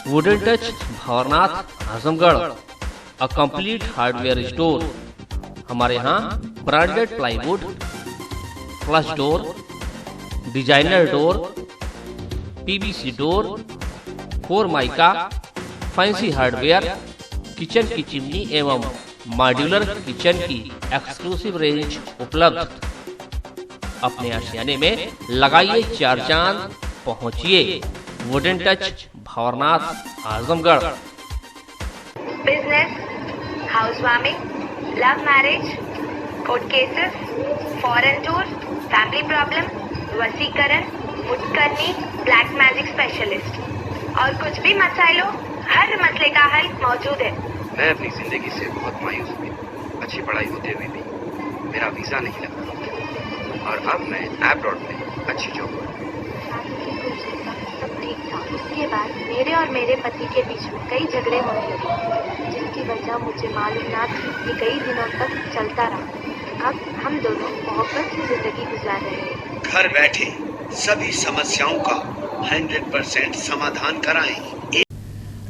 Wooden touch Bhanwarnath Azamgarh, a complete hardware store. हमारे यहाँ branded plywood, flush door, designer door, PVC door, formica, fancy hardware, kitchen की chimney एवं modular kitchen की exclusive range उपलब्ध। अपने आशियाने में लगाइए 4 चांद, पहुंचिए wooden touch Bhanwarnath Azamgarh. Business, house warming, love marriage, court cases, foreign tour, family problem, वसीकरण, मुटकरनी, ब्लैक मैजिक स्पेशलिस्ट और कुछ भी मसाइल हो, हर मसले का हल मौजूद है। मैं अपनी जिंदगी से बहुत मायूस हूँ। अच्छी पढ़ाई होते हुए भी मेरा वीजा नहीं लगा और अब मैं एब्रॉड में अच्छी जॉब कर रहा हूँ। सब ठीक था। उसके बाद मेरे और मेरे पति के बीच में कई झगड़े होने लगे, जिसकी वजह मुझे मालूम ना थी कि कई दिनों तक चलता रहा। अब हम दोनों मोहब्बत से जिंदगी गुजार रहे हैं। घर बैठे सभी समस्याओं का 100% समाधान कराएं।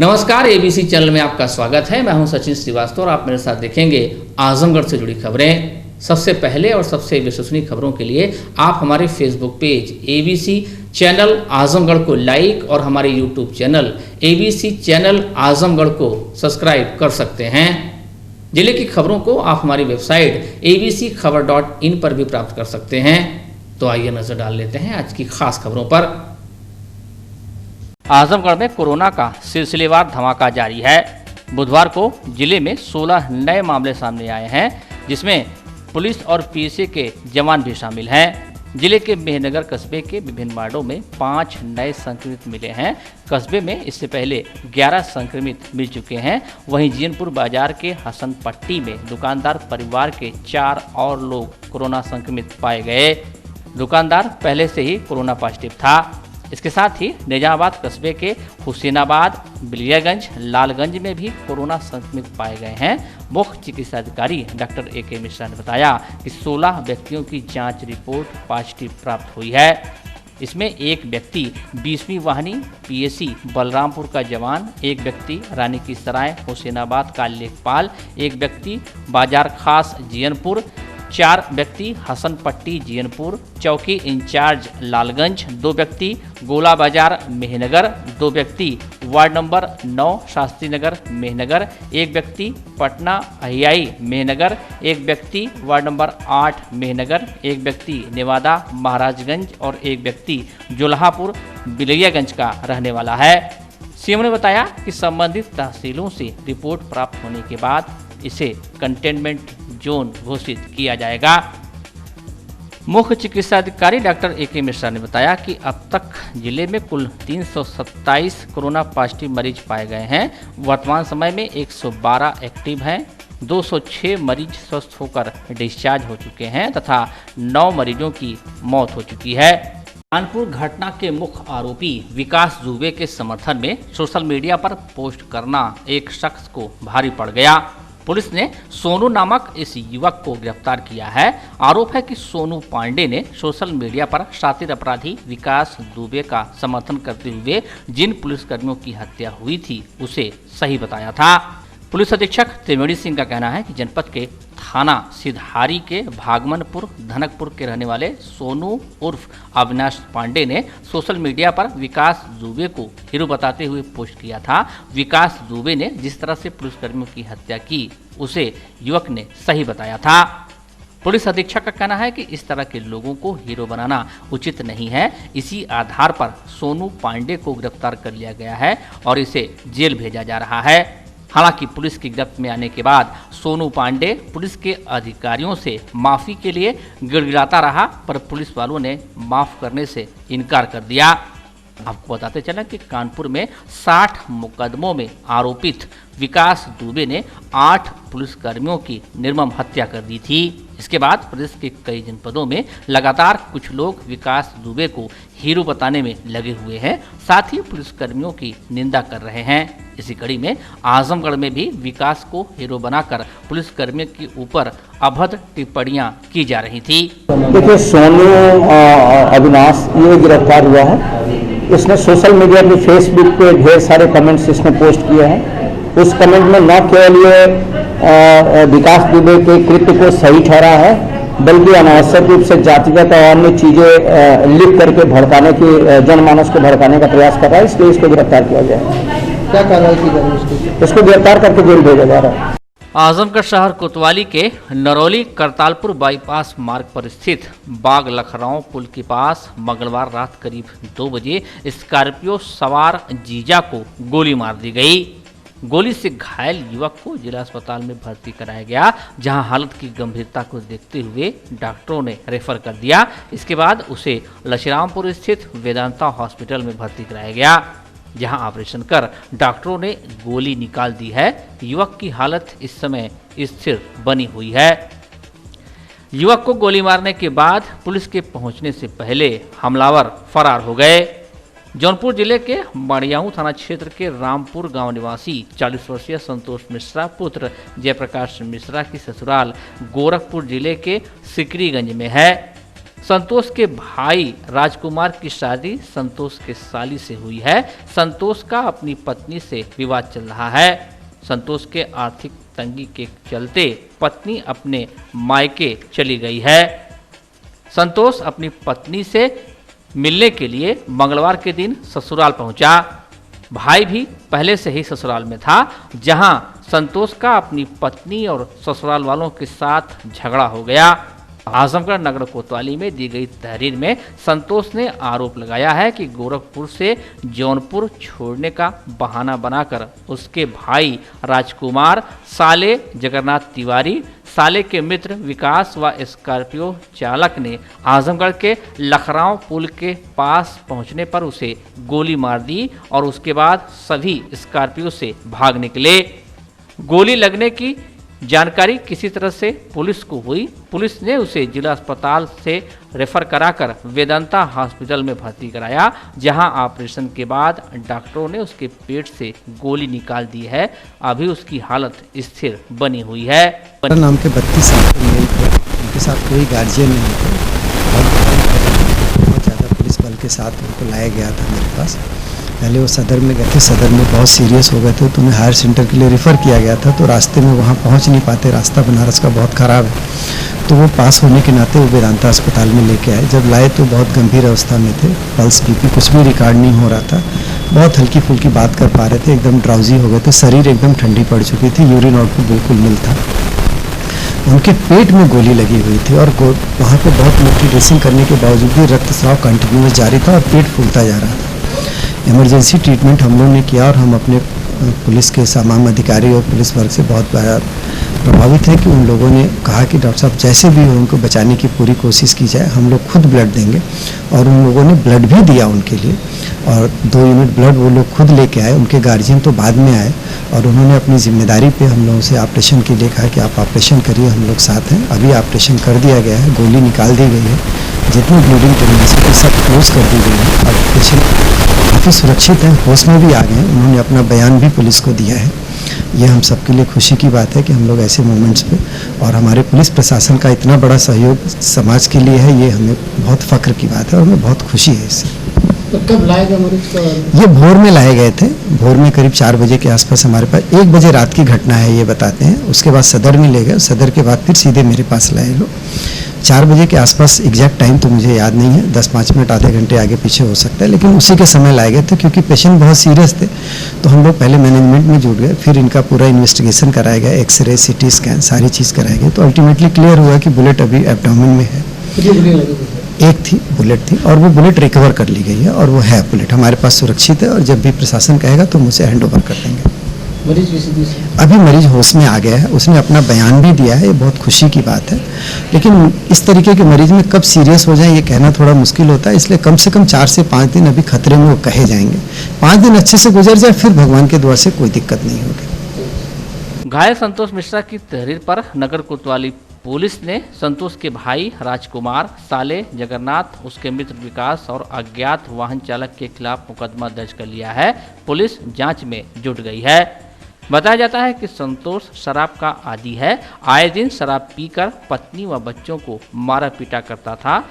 नमस्कार, एबीसी चैनल में आपका स्वागत है। मैं हूं सचिन श्रीवास्तव और आप मेरे साथ देखेंगे आजमगढ़ से जुड़ी खबरें। सबसे पहले और सबसे विश्वसनीय खबरों के लिए आप हमारे Facebook page ABC channel Azamgarh को लाइक और हमारे YouTube channel ABC channel Azamgarh को सब्सक्राइब कर सकते हैं। जिले की खबरों को आप हमारी वेबसाइट abcखबर.in पर भी प्राप्त कर सकते हैं। तो आइए नजर डाल लेते हैं आज की खास खबरों पर। आजमगढ़ में कोरोना का सिलसिलेवार धमाका जारी है। बुधवार को जिले में 16 नए मामले सामने आए हैं, जिसमें पुलिस और पीएसए के जवान भी शामिल हैं। जिले के मेहनगर कस्बे के विभिन्न वार्डों में 5 नए संक्रमित मिले हैं। कस्बे में इससे पहले 11 संक्रमित मिल चुके हैं। वहीं जियनपुर बाजार के हसन पट्टी में दुकानदार परिवार के 4 और लोग कोरोना संक्रमित पाए गए। दुकानदार पहले से ही कोरोना पॉजिटिव था। इसके साथ ही निजामाबाद कस्बे के हुसैनाबाद, बिलियागंज, लालगंज में भी कोरोना संक्रमित पाए गए हैं। मुख्य चिकित्सा अधिकारी डॉक्टर AK मिश्रा ने बताया कि 16 व्यक्तियों की जांच रिपोर्ट पॉजिटिव प्राप्त हुई है। इसमें एक व्यक्ति 20वीं वाहिनी PSC बलरामपुर का जवान, एक व्यक्ति रानी की सराय हुसैनाबाद का लेखपाल, एक व्यक्ति बाजार खास जियनपुर, 4 व्यक्ति हसन पट्टी जियनपुर, चौकी इंचार्ज लालगंज, 2 व्यक्ति गोला बाजार मेहनगर, 2 व्यक्ति वार्ड नंबर 9 शास्त्री नगर मेहनगर, 1 व्यक्ति पटना अहियाई मेहनगर, 1 व्यक्ति वार्ड नंबर 8 मेहनगर, 1 व्यक्ति नेवादा महाराजगंज और 1 व्यक्ति जुल्हापुर बिलियागंज का रहने वाला है। सीएम ने बताया कि संबंधित तहसीलों से रिपोर्ट प्राप्त होने के बाद इसे कंटेनमेंट जोन घोषित किया जाएगा। मुख्य चिकित्सा अधिकारी डॉक्टर AK मिश्रा ने बताया कि अब तक जिले में कुल 327 कोरोना पॉजिटिव मरीज पाए गए हैं। वर्तमान समय में 112 एक्टिव हैं, 206 मरीज स्वस्थ होकर डिस्चार्ज हो चुके हैं तथा 9 मरीजों की मौत हो चुकी है। कानपुर घटना के मुख्य आरोपी विकास दुबे के समर्थन में सोशल मीडिया पर पोस्ट करना एक शख्स को भारी पड़ गया। पुलिस ने सोनू नामक इस युवक को गिरफ्तार किया है। आरोप है कि सोनू पांडे ने सोशल मीडिया पर शातिर अपराधी विकास दुबे का समर्थन करते हुए जिन पुलिसकर्मियों की हत्या हुई थी उसे सही बताया था। पुलिस अधीक्षक त्रिवेणी सिंह का कहना है कि जनपद के थाना सिधारी के भागमनपुर धनकपुर के रहने वाले सोनू उर्फ अविनाश पांडे ने सोशल मीडिया पर विकास दुबे को हीरो बताते हुए पोस्ट किया था। विकास दुबे ने जिस तरह से पुलिसकर्मियों की हत्या की उसे युवक ने सही बताया था। पुलिस अधीक्षक का कहना है कि इस तरह के लोगों को हीरो बनाना उचित नहीं है। इसी आधार पर सोनू पांडे को गिरफ्तार कर लिया गया है और इसे जेल भेजा जा रहा है। हालांकि पुलिस की गिरफ्त में आने के बाद सोनू पांडे पुलिस के अधिकारियों से माफी के लिए गिड़गिड़ाता रहा, पर पुलिस वालों ने माफ करने से इनकार कर दिया। आपको बताते चला कि कानपुर में 60 मुकदमों में आरोपित विकास दुबे ने 8 पुलिसकर्मियों की निर्मम हत्या कर दी थी। इसके बाद प्रदेश के कई जनपदों में लगातार कुछ लोग विकास दुबे को हीरो बताने में लगे हुए हैं, साथ ही पुलिसकर्मियों की निंदा कर रहे हैं। इसी कड़ी में आजमगढ़ में भी विकास को हीरो बनाकर पुलिसकर्मियों के ऊपर अभद्र टिप्पणियां की जा रही थी। देखिए, सोनू अविनाश ये गिरफ्तार हुआ है इसने सोशल मीडिया पे फेसबुक पे ढेर सारे कमेंट्स इसने पोस्ट किए हैं। उस कमेंट में न केवल ये विकास दुबे के कृत्य को सही ठहरा है, बल्कि अनावश्यक रूप से जातिगत और अन्य चीजें लिख करके भड़काने की, जनमानस को भड़काने का प्रयास कर रहा है। इसलिए इसको गिरफ्तार किया गया है। क्या कार्रवाई की जा रही है? इसको गिरफ्तार करके जेल भेजा जा रहा है। आजमगढ़ शहर कोतवाली के नरौली करतालपुर बाईपास मार्ग पर स्थित बाग लखराव पुल के पास मंगलवार रात करीब 2 बजे स्कॉर्पियो सवार जीजा को गोली मार दी गई। गोली से घायल युवक को जिला अस्पताल में भर्ती कराया गया, जहां हालत की गंभीरता को देखते हुए डॉक्टरों ने रेफर कर दिया। इसके बाद उसे लछरामपुर स्थित वेदांता हॉस्पिटल में भर्ती कराया गया, जहां ऑपरेशन कर डॉक्टरों ने गोली निकाल दी है। युवक की हालत इस समय स्थिर बनी हुई है। युवक को गोली मारने के बाद पुलिस के पहुंचने से पहले हमलावर फरार हो गए। जौनपुर जिले के मड़ियाऊ थाना क्षेत्र के रामपुर गांव निवासी 40 वर्षीय संतोष मिश्रा पुत्र जयप्रकाश मिश्रा की ससुराल गोरखपुर जिले के सिकरीगंज में है। संतोष के भाई राजकुमार की शादी संतोष के साली से हुई है। संतोष का अपनी पत्नी से विवाद चल रहा है। संतोष के आर्थिक तंगी के चलते पत्नी अपने मायके चली गई है। संतोष अपनी पत्नी से मिलने के लिए मंगलवार के दिन ससुराल पहुंचा। भाई भी पहले से ही ससुराल में था, जहां संतोष का अपनी पत्नी और ससुराल वालों के साथ झगड़ा हो गया। आजमगढ़ नगर कोतवाली में दी गई तहरीर में संतोष ने आरोप लगाया है कि गोरखपुर से जौनपुर छोड़ने का बहाना बनाकर उसके भाई राजकुमार, साले जगन्नाथ तिवारी, साले के मित्र विकास व स्कॉर्पियो चालक ने आजमगढ़ के लखराव पुल के पास पहुंचने पर उसे गोली मार दी और उसके बाद सभी स्कॉर्पियो से भाग निकले। गोली लगने की जानकारी किसी तरह से पुलिस को हुई। पुलिस ने उसे जिला अस्पताल से रेफर कराकर वेदांता हॉस्पिटल में भर्ती कराया, जहां ऑपरेशन के बाद डॉक्टरों ने उसके पेट से गोली निकाल दी है। अभी उसकी हालत स्थिर बनी हुई है। नाम के 32 साल के मेल थे, उनके साथ कोई गार्जियन नहीं थे। बहुत ज़्यादा पुलिस बल के साथ उनको लाया गया था मेरे पास। पहले वो सदर में गए थे, सदर में बहुत सीरियस हो गए थे तो उन्हें हायर सेंटर के लिए रेफ़र किया गया था। तो रास्ते में वहाँ पहुँच नहीं पाते, रास्ता बनारस का बहुत ख़राब है, तो वो पास होने के नाते वो वेदांता अस्पताल में लेके आए। जब लाए तो बहुत गंभीर अवस्था में थे, पल्स बीपी कुछ भी रिकॉर्ड नहीं हो रहा था, बहुत हल्की फुल्की बात कर पा रहे थे, एकदम ड्राउजी हो गए थे, शरीर एकदम ठंडी पड़ चुकी थी, यूरिन आउटपुट बिल्कुल नील था। उनके पेट में गोली लगी हुई थी और वहाँ पे बहुत मोटी ड्रेसिंग करने के बावजूद भी रक्तस्राव कंटिन्यूस जारी था और पेट फूलता जा रहा था। इमरजेंसी ट्रीटमेंट हम लोगों ने किया और हम अपने पुलिस के तमाम अधिकारी और पुलिस वर्ग से बहुत प्रभावित है कि उन लोगों ने कहा कि डॉक्टर साहब जैसे भी हो उनको बचाने की पूरी कोशिश की जाए, हम लोग खुद ब्लड देंगे। और उन लोगों ने ब्लड भी दिया उनके लिए और 2 यूनिट ब्लड वो लोग खुद लेके आए, उनके गार्जियन तो बाद में आए और उन्होंने अपनी जिम्मेदारी पे हम लोगों से ऑपरेशन के लिए कहा कि आप ऑपरेशन करिए, हम लोग साथ हैं। अभी ऑपरेशन कर दिया गया है, गोली निकाल दी गई है, जितनी ब्लीडिंग टेंडेंसी थी सब क्लोज कर दी गई है और पेशेंट काफ़ी सुरक्षित हैं, होश में भी आ गए हैं। उन्होंने अपना बयान भी पुलिस को दिया है। ये हम सबके लिए खुशी की बात है कि हम लोग ऐसे मोमेंट्स पे और हमारे पुलिस प्रशासन का इतना बड़ा सहयोग समाज के लिए है, ये हमें बहुत फ़ख्र की बात है और हमें बहुत खुशी है इससे। तो कब लाए गए मरीज को? ये भोर में लाए गए थे, भोर में करीब 4 बजे के आसपास हमारे पास, 1 बजे रात की घटना है ये बताते हैं। उसके बाद सदर में ले गए, सदर के बाद फिर सीधे मेरे पास लाए लोग। 4 बजे के आसपास, एग्जैक्ट टाइम तो मुझे याद नहीं है, 10-5 मिनट आधे घंटे आगे पीछे हो सकता है, लेकिन उसी के समय लाए गए थे क्योंकि पेशेंट बहुत सीरियस थे। तो हम लोग पहले मैनेजमेंट में जुट गए, फिर इनका पूरा इन्वेस्टिगेशन कराया गया, एक्सरे, CT स्कैन, सारी चीज़ कराई गई। तो अल्टीमेटली क्लियर हुआ कि बुलेट अभी एब्डोमेन में है। एक थी बुलेट थी और वो बुलेट रिकवर कर ली गई है और वो है बुलेट हमारे पास सुरक्षित है और जब भी प्रशासन कहेगा तो मुझे हैंड ओवर कर देंगे। मरीज अभी मरीज होश में आ गया है, उसने अपना बयान भी दिया है, ये बहुत खुशी की बात है। लेकिन इस तरीके के मरीज में कब सीरियस हो जाए ये कहना थोड़ा मुश्किल होता है, इसलिए कम से कम 4 से 5 दिन अभी खतरे में वो कहे जाएंगे। 5 दिन अच्छे से गुजर जाए फिर भगवान के दुआ से कोई दिक्कत नहीं होगी। घायल संतोष मिश्रा की तहरीर पर नगर कोतवाली पुलिस ने संतोष के भाई राजकुमार, साले जगन्नाथ, उसके मित्र विकास और अज्ञात वाहन चालक के खिलाफ मुकदमा दर्ज कर लिया है। पुलिस जांच में जुट गई है। बताया जाता है कि संतोष शराब का आदी है, आए दिन शराब पीकर पत्नी व बच्चों को मारा पीटा करता था।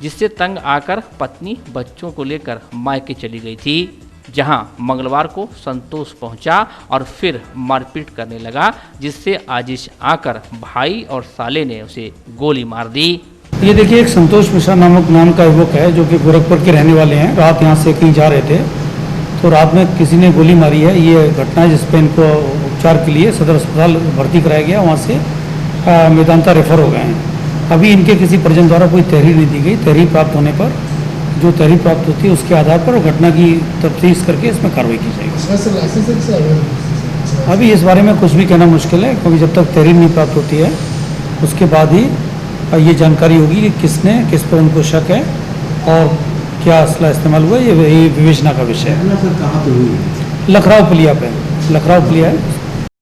जिससे तंग आकर पत्नी बच्चों को लेकर मायके चली गई थी, जहां मंगलवार को संतोष पहुंचा और फिर मारपीट करने लगा, जिससे आजिश आकर भाई और साले ने उसे गोली मार दी। ये देखिए, एक संतोष मिश्रा नाम का युवक है जो कि गोरखपुर के रहने वाले हैं। रात यहाँ से कहीं जा रहे थे तो रात में किसी ने गोली मारी है। ये घटना है जिसपे इनको उपचार के लिए सदर अस्पताल भर्ती कराया गया, वहाँ से मेदांता रेफर हो गए हैं। अभी इनके किसी परिजन द्वारा कोई तहरीर नहीं दी गई। तहरीर प्राप्त होने पर जो तहरीर प्राप्त होती है उसके आधार पर घटना की तफ्तीश करके इसमें कार्रवाई की जाएगी। अभी इस बारे में कुछ भी कहना मुश्किल है, क्योंकि जब तक तहरीर नहीं प्राप्त होती है उसके बाद ही ये जानकारी होगी कि किस पर उनको शक है और क्या असला इस्तेमाल हुआ। ये विवेचना का विषय है। कहाँ पे हुई? लखराव पुलिया पे। लखराव पुलिया है।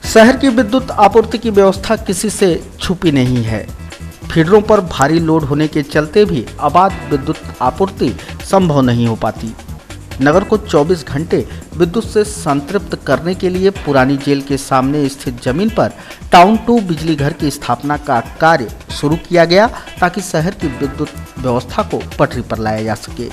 शहर की विद्युत आपूर्ति की व्यवस्था किसी से छुपी नहीं है। फीडरों पर भारी लोड होने के चलते भी अबाध विद्युत आपूर्ति संभव नहीं हो पाती। नगर को 24 घंटे विद्युत से संतृप्त करने के लिए पुरानी जेल के सामने स्थित जमीन पर टाउन 2 बिजली घर की स्थापना का कार्य शुरू किया गया, ताकि शहर की विद्युत व्यवस्था को पटरी पर लाया जा सके।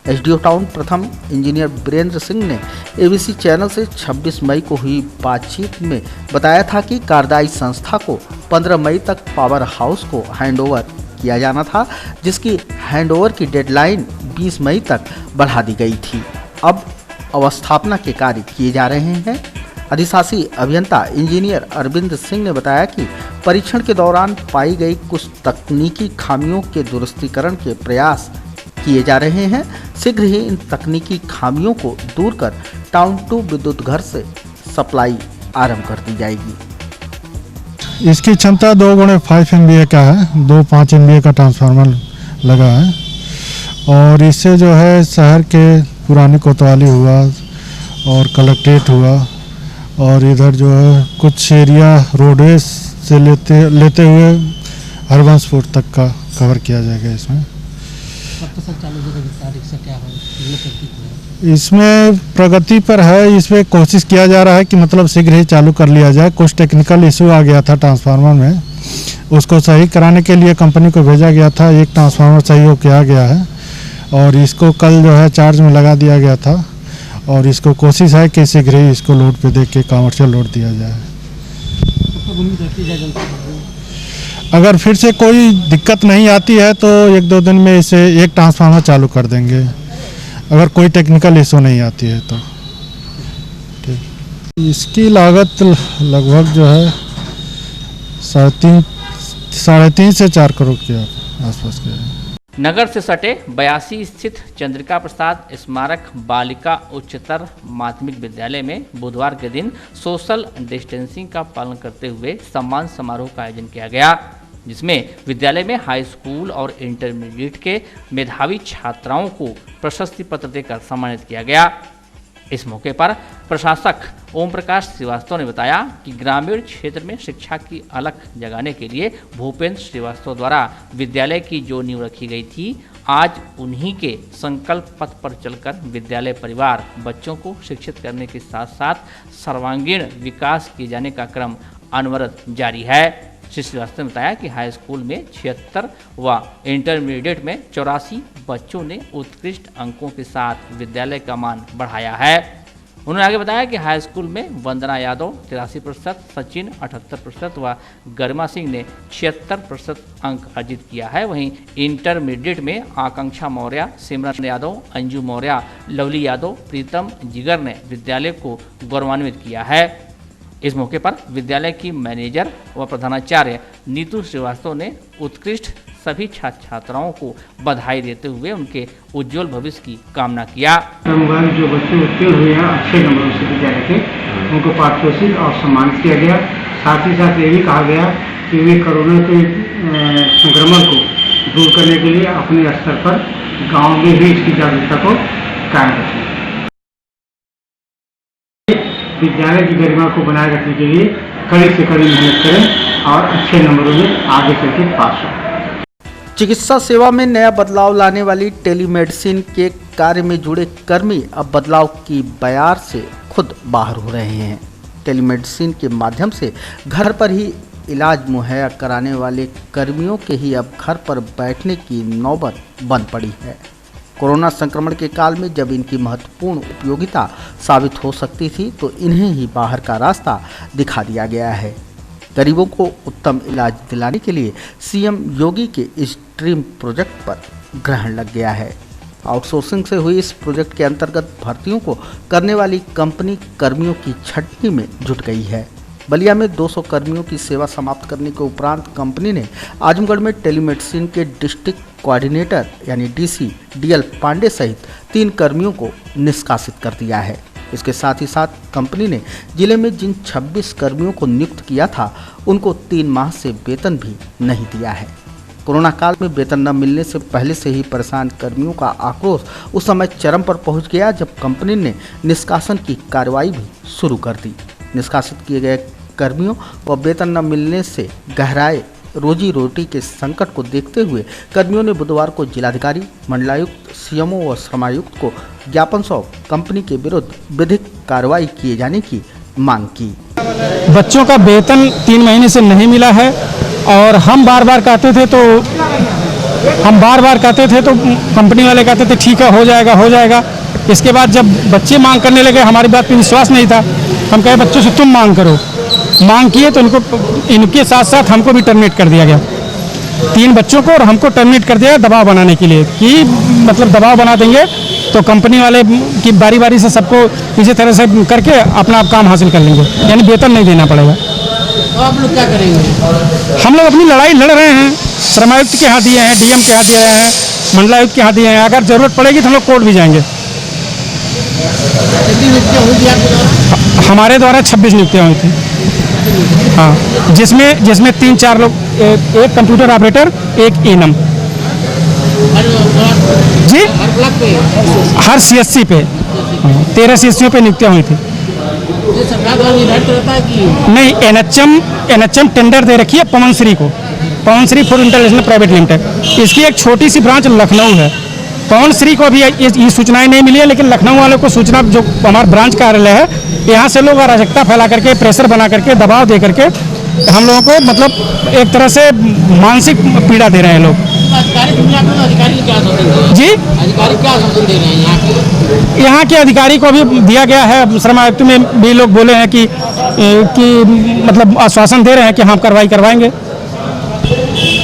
एसडीओ टाउन प्रथम इंजीनियर वीरेंद्र सिंह ने एबीसी चैनल से 26 मई को हुई बातचीत में बताया था कि कार्यदायी संस्था को 15 मई तक पावर हाउस को हैंडओवर किया जाना था, जिसकी हैंडओवर की डेडलाइन 20 मई तक बढ़ा दी गई थी। अब अवस्थापना के कार्य किए जा रहे हैं। अधिशासी अभियंता इंजीनियर अरविंद सिंह ने बताया कि परीक्षण के दौरान पाई गई कुछ तकनीकी खामियों के दुरुस्तीकरण के प्रयास किए जा रहे हैं। शीघ्र ही इन तकनीकी खामियों को दूर कर टाउन 2 विद्युत घर से सप्लाई आरंभ कर दी जाएगी। इसकी क्षमता 2x5 MVA का है, 2 5 MVA का ट्रांसफार्मर लगा है और इससे जो है शहर के पुरानी कोतवाली हुआ और कलेक्ट्रेट हुआ और इधर जो है कुछ एरिया रोडवेज से लेते हुए हरबंसपुर तक का कवर किया जाएगा। इसमें प्रगति पर है। इसमें कोशिश किया जा रहा है कि मतलब शीघ्र ही चालू कर लिया जाए। कुछ टेक्निकल इशू आ गया था ट्रांसफार्मर में, उसको सही कराने के लिए कंपनी को भेजा गया था। एक ट्रांसफार्मर सही हो के आ गया है और इसको कल जो है चार्ज में लगा दिया गया था और इसको कोशिश है कि शीघ्र ही इसको लोड पे दे के कमर्शियल लोड दिया जाए। अगर फिर से कोई दिक्कत नहीं आती है तो 1-2 दिन में इसे एक ट्रांसफार्मर चालू कर देंगे, अगर कोई टेक्निकल इशू नहीं आती है तो। ठीक, इसकी लागत लगभग जो है 3.5 से 4 करोड़ के आसपास के है। नगर से सटे 82 स्थित चंद्रिका प्रसाद स्मारक बालिका उच्चतर माध्यमिक विद्यालय में बुधवार के दिन सोशल डिस्टेंसिंग का पालन करते हुए सम्मान समारोह का आयोजन किया गया, जिसमें विद्यालय में हाई स्कूल और इंटरमीडिएट के मेधावी छात्राओं को प्रशस्ति पत्र देकर सम्मानित किया गया। इस मौके पर प्रशासक ओम प्रकाश श्रीवास्तव ने बताया कि ग्रामीण क्षेत्र में शिक्षा की अलख जगाने के लिए भूपेंद्र श्रीवास्तव द्वारा विद्यालय की जो नींव रखी गई थी, आज उन्हीं के संकल्प पथ पर चलकर विद्यालय परिवार बच्चों को शिक्षित करने के साथ साथ सर्वांगीण विकास किए जाने का क्रम अनवरत जारी है। श्री श्रीवास्तव ने बताया कि हाई स्कूल में 76 व इंटरमीडिएट में 84 बच्चों ने उत्कृष्ट अंकों के साथ विद्यालय का मान बढ़ाया है। उन्होंने आगे बताया कि हाई स्कूल में वंदना यादव 83%, सचिन 78% व गरिमा सिंह ने 76% अंक अर्जित किया है। वहीं इंटरमीडिएट में आकांक्षा मौर्य, सिमरन यादव, अंजू मौर्य, लवली यादव, प्रीतम जिगर ने विद्यालय को गौरवान्वित किया है। इस मौके पर विद्यालय की मैनेजर व प्रधानाचार्य नीतू श्रीवास्तव ने उत्कृष्ट सभी छात्र छात्राओं को बधाई देते हुए उनके उज्जवल भविष्य की कामना किया। जो बच्चे उत्तीर्ण हुए हैं अच्छे नंबरों से विद्यालय के, उनको पारितोषिक और सम्मानित किया गया। साथ ही साथ ये भी कहा गया कि वे कोरोना के संक्रमण को दूर करने के लिए अपने स्तर पर गाँव में भी इसकी जागरूकता को कायम रखें। विद्यालय की गरिमा को बनाए रखने के लिए कड़ी से कड़ी मेहनत करें और अच्छे नंबरों में आगे चल के पास हो। चिकित्सा सेवा में नया बदलाव लाने वाली टेलीमेडिसिन के कार्य में जुड़े कर्मी अब बदलाव की बयार से खुद बाहर हो रहे हैं। टेलीमेडिसिन के माध्यम से घर पर ही इलाज मुहैया कराने वाले कर्मियों के ही अब घर पर बैठने की नौबत बन पड़ी है। कोरोना संक्रमण के काल में जब इनकी महत्वपूर्ण उपयोगिता साबित हो सकती थी तो इन्हें ही बाहर का रास्ता दिखा दिया गया है। गरीबों को उत्तम इलाज दिलाने के लिए सीएम योगी के इस ड्रीम प्रोजेक्ट पर ग्रहण लग गया है। आउटसोर्सिंग से हुई इस प्रोजेक्ट के अंतर्गत भर्तियों को करने वाली कंपनी कर्मियों की छटनी में जुट गई है। बलिया में 200 कर्मियों की सेवा समाप्त करने के उपरांत कंपनी ने आजमगढ़ में टेलीमेडिसिन के डिस्ट्रिक्ट कोऑर्डिनेटर यानी डीसी डीएल पांडे सहित 3 कर्मियों को निष्कासित कर दिया है। इसके साथ ही साथ कंपनी ने जिले में जिन 26 कर्मियों को नियुक्त किया था उनको 3 माह से वेतन भी नहीं दिया है। कोरोना काल में वेतन न मिलने से पहले से ही परेशान कर्मियों का आक्रोश उस समय चरम पर पहुंच गया जब कंपनी ने निष्कासन की कार्रवाई भी शुरू कर दी। निष्कासित किए गए कर्मियों व वेतन न मिलने से गहराए रोजी रोटी के संकट को देखते हुए कर्मियों ने बुधवार को जिलाधिकारी, मंडलायुक्त, सीएमओ व श्रमायुक्त को ज्ञापन सौंप कंपनी के विरुद्ध विधिक कार्रवाई किए जाने की मांग की। बच्चों का वेतन 3 महीने से नहीं मिला है और हम बार बार कहते थे तो कंपनी वाले कहते थे ठीक है, हो जाएगा। इसके बाद जब बच्चे मांग करने लगे, हमारी बात पे विश्वास नहीं था। हम कहे बच्चों से तुम मांग करो, मांग किए तो इनके साथ साथ हमको भी टर्मिनेट कर दिया गया। 3 बच्चों को और हमको टर्मिनेट कर दिया दबाव बनाने के लिए कि मतलब दबाव बना देंगे तो कंपनी वाले की बारी बारी से सबको इसी तरह से करके अपना काम हासिल कर लेंगे, यानी वेतन नहीं देना पड़ेगा। तो आप लोग क्या करेंगे? हम लोग अपनी लड़ाई लड़ रहे हैं, श्रमायुक्त के यहाँ दिए हैं, डीएम के यहाँ दिए हैं, मंडलायुक्त के यहाँ दिए हैं। अगर जरूरत पड़ेगी तो हम लोग कोर्ट भी जाएंगे। हमारे द्वारा 26 नियुक्तियाँ हुई थी, हाँ, जिसमें 3-4 लोग, एक कंप्यूटर ऑपरेटर, एक एएनएम जी, हर सीएससी पे 13 सीएससी पे नियुक्तियाँ हुई थी। सरकार द्वारा निर्धारित रहता है कि नहीं, एनएचएम टेंडर दे रखी है Pawan Shri food international private limited. इसकी एक छोटी सी ब्रांच लखनऊ है। पवन श्री को अभी ये सूचनाएं नहीं मिली है, लेकिन लखनऊ वालों को सूचना, जो हमारा ब्रांच कार्यालय है, यहाँ से लोग अराजकता फैला करके, प्रेशर बना करके, दबाव दे करके हम लोगों को मतलब एक तरह से मानसिक पीड़ा दे रहे हैं लोग। अधिकारी क्या जी, अधिकारी क्या आश्वासन दे रहे हैं? यहाँ के अधिकारी को भी दिया गया है, श्रमायुक्त में भी लोग बोले हैं कि मतलब आश्वासन दे रहे हैं कि हम कार्रवाई करवाएंगे।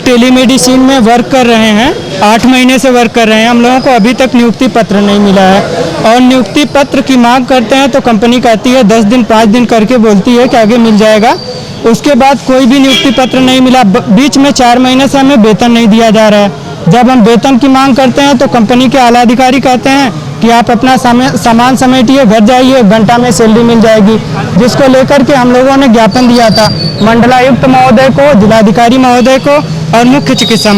टेलीमेडिसिन में वर्क कर रहे हैं, 8 महीने से वर्क कर रहे हैं। हम लोगों को अभी तक नियुक्ति पत्र नहीं मिला है और नियुक्ति पत्र की मांग करते हैं तो कंपनी कहती है 10 दिन 5 दिन करके बोलती है कि आगे मिल जाएगा। उसके बाद कोई भी नियुक्ति पत्र नहीं मिला। बीच में 4 महीने से हमें वेतन नहीं दिया जा रहा है। जब हम वेतन की मांग करते हैं तो कंपनी के आला अधिकारी कहते हैं कि आप अपना सामान समेटिए, घर जाइए, 1 घंटा में सैलरी मिल जाएगी, जिसको लेकर के हम लोगों ने ज्ञापन दिया था मंडलायुक्त महोदय को, जिलाधिकारी महोदय को और मुख्य चिकित्सा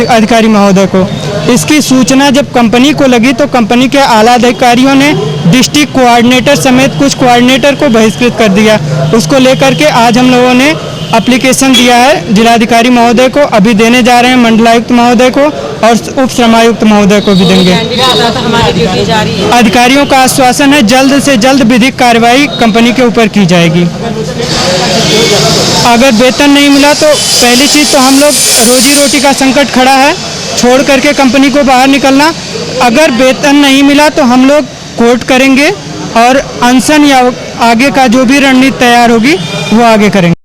अधिकारी महोदय को। इसकी सूचना जब कंपनी को लगी तो कंपनी के आला अधिकारियों ने डिस्ट्रिक्ट कोऑर्डिनेटर समेत कुछ कोऑर्डिनेटर को बहिष्कृत कर दिया। उसको लेकर के आज हम लोगों ने एप्लीकेशन दिया है जिलाधिकारी महोदय को, अभी देने जा रहे हैं मंडलायुक्त महोदय को और उप श्रमायुक्त महोदय को भी देंगे। अधिकारियों का आश्वासन है जल्द से जल्द विधिक कार्रवाई कंपनी के ऊपर की जाएगी। अगर वेतन नहीं मिला तो पहली चीज़ तो हम लोग रोजी रोटी का संकट खड़ा है, छोड़ करके कंपनी को बाहर निकलना। अगर वेतन नहीं मिला तो हम लोग कोर्ट करेंगे और अनशन या आगे का जो भी रणनीति तैयार होगी वो आगे करेंगे।